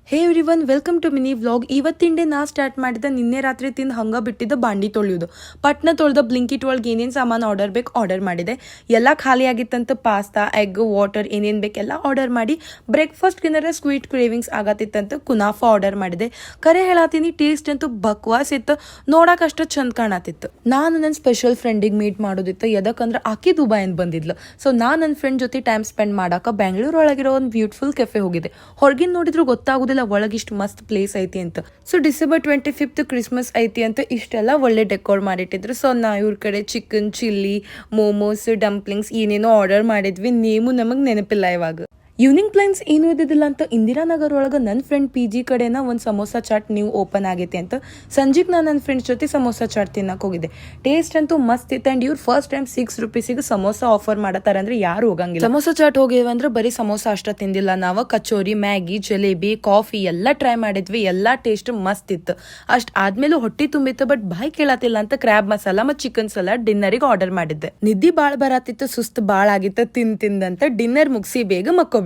Hey everyone, welcome to mini vlog. ಇವತ್ತಿನ day ನಾ start ಮಾಡಿದ ನಿನ್ನೆ ರಾತ್ರಿ ತಿಂದು ಹಂಗ ಬಿಟ್ಟಿದ್ದ ಬಾಂಡಿ ತೊಳೆಯೋದು. ಪಟ್ನ ತೊಳೆದ ಬ್ಲಿಂಕಿಟ್ ಒಳಗೆ ಏನೇನು ಸಾಮಾನು ಆರ್ಡರ್ ಮಾಡಿದೆ. ಎಲ್ಲ ಖಾಲಿ ಆಗಿತ್ತಂತ ಪಾಸ್ತಾ, ಎಗ್, ವಾಟರ್ ಏನೇನು ಬೇಕೆಲ್ಲ ಆರ್ಡರ್ ಮಾಡಿ ಬ್ರೇಕ್ಫಾಸ್ಟ್ಗಿನ್ನರ ಸ್ವೀಟ್ ಕ್ರೇವಿಂಗ್ಸ್ ಆಗತ್ತಿತ್ತಂತ ಕುನಾಫಾ ಆರ್ಡರ್ ಮಾಡಿದೆ. ಕರೆ ಹೇಳತ್ತೀನಿ, ಟೇಸ್ಟ್ ಅಂತೂ ಬಕ್ವಾಸ್ ಇತ್ತು. ನೋಡಕ್ಕೆ ಅಷ್ಟು ಚಂದ ಕಾಣತಿತ್ತು. ನಾನು ನನ್ನ ಸ್ಪೆಷಲ್ ಫ್ರೆಂಡಿಗೆ ಮೀಟ್ ಮಾಡೋದಿತ್ತು. ಎದಕ್ಕಂದ್ರೆ ಆಕಿ ದುಬೈಯಿಂದ ಬಂದಿದ್ಲು. ಸೊ ನಾನು ನನ್ನ ಫ್ರೆಂಡ್ ಜೊತೆ ಟೈಮ್ ಸ್ಪೆಂಡ್ ಮಾಡಕ್ಕೆ ಬೆಂಗಳೂರು ಒಳಗಿರೋ ಒಂದು ಬ್ಯೂಟಿಫುಲ್ ಕೆಫೆ ಹೋಗಿದೆ. ಹೊರಗಿನ ನೋಡಿದ್ರು ಗೊತ್ತಾಗೋದಿಲ್ಲ ಒಳಗಿಷ್ಟು ಮಸ್ತ್ ಪ್ಲೇಸ್ ಐತಿ ಅಂತ. ಸೊ ಡಿಸೆಂಬರ್ 25th ಕ್ರಿಸ್ಮಸ್ ಐತಿ ಅಂತ ಇಷ್ಟೆಲ್ಲ ಒಳ್ಳೆ ಡೆಕೋರ್ ಮಾಡಿಟ್ಟಿದ್ರು. ಸೊ ನಾ ಇವ್ರ ಕಡೆ ಚಿಕನ್ ಚಿಲ್ಲಿ, ಮೋಮೋಸ್, ಡಂಪ್ಲಿಂಗ್ಸ್ ಏನೇನೋ ಆರ್ಡರ್ ಮಾಡಿದ್ವಿ. ನೇಮು ನಮಗೆ ನೆನಪಿಲ್ಲ ಇವಾಗ. ಈವ್ನಿಂಗ್ ಪ್ಲಾನ್ಸ್ ಏನು ಇದ್ದಿದ್ದಿಲ್ಲ ಅಂತ ಇಂದಿರಾನಗರ್ ಒಳಗೆ ನನ್ನ ಫ್ರೆಂಡ್ PG ಕಡೆನ ಒಂದು ಸಮೋಸಾ ಚಾಟ್ ನೀವು ಓಪನ್ ಆಗೈತೆ ಅಂತ ಸಂಜೆಗೆ ನಾನು ನನ್ನ ಫ್ರೆಂಡ್ಸ್ ಜೊತೆ ಸಮೋಸಾ ಚಾಟ್ ತಿನ್ನಕ್ಕೆ ಹೋಗಿದ್ದೆ. ಟೇಸ್ಟ್ ಅಂತೂ ಮಸ್ತ್ ಇತ್ತು. ಆ್ಯಂಡ್ ಇವ್ರು ಫಸ್ಟ್ ಟೈಮ್ ₹6 ಸಮೋಸಾ ಆಫರ್ ಮಾಡತ್ತಾರ ಅಂದ್ರೆ ಯಾರು ಹೋಗಂಗಿಲ್ಲ. ಸಮೋಸಾ ಚಾಟ್ ಹೋಗಿವಂದ್ರೆ ಬರೀ ಸಮೋಸಾ ಅಷ್ಟ ತಿಂದಿಲ್ಲ ನಾವು. ಕಚೋರಿ, ಮ್ಯಾಗಿ, ಜಲೇಬಿ, ಕಾಫಿ ಎಲ್ಲ ಟ್ರೈ ಮಾಡಿದ್ವಿ. ಎಲ್ಲ ಟೇಸ್ಟ್ ಮಸ್ತ್ ಇತ್ತು. ಅಷ್ಟು ಆದ್ಮೇಲೂ ಹೊಟ್ಟಿ ತುಂಬಿತ್ತು. ಬಟ್ ಬಾಯ್ ಕೇಳತ್ತಿಲ್ಲ ಅಂತ ಕ್ರ್ಯಾಬ್ ಮಸಾಲ ಮತ್ತು ಚಿಕನ್ ಸಲಾಡ್ ಡಿನ್ನರಿಗೆ ಆರ್ಡರ್ ಮಾಡಿದ್ದೆ. ನಿದ್ದೆ ಭಾಳ ಬರತ್ತಿತ್ತು, ಸುಸ್ತು ಭಾಳ ಆಗಿತ್ತು ತಿಂದಂತ ಡಿನ್ನರ್ ಮುಗಿಸಿ ಬೇಗ ಮಕ್ಕೋಬಿಟ್ಟೆ.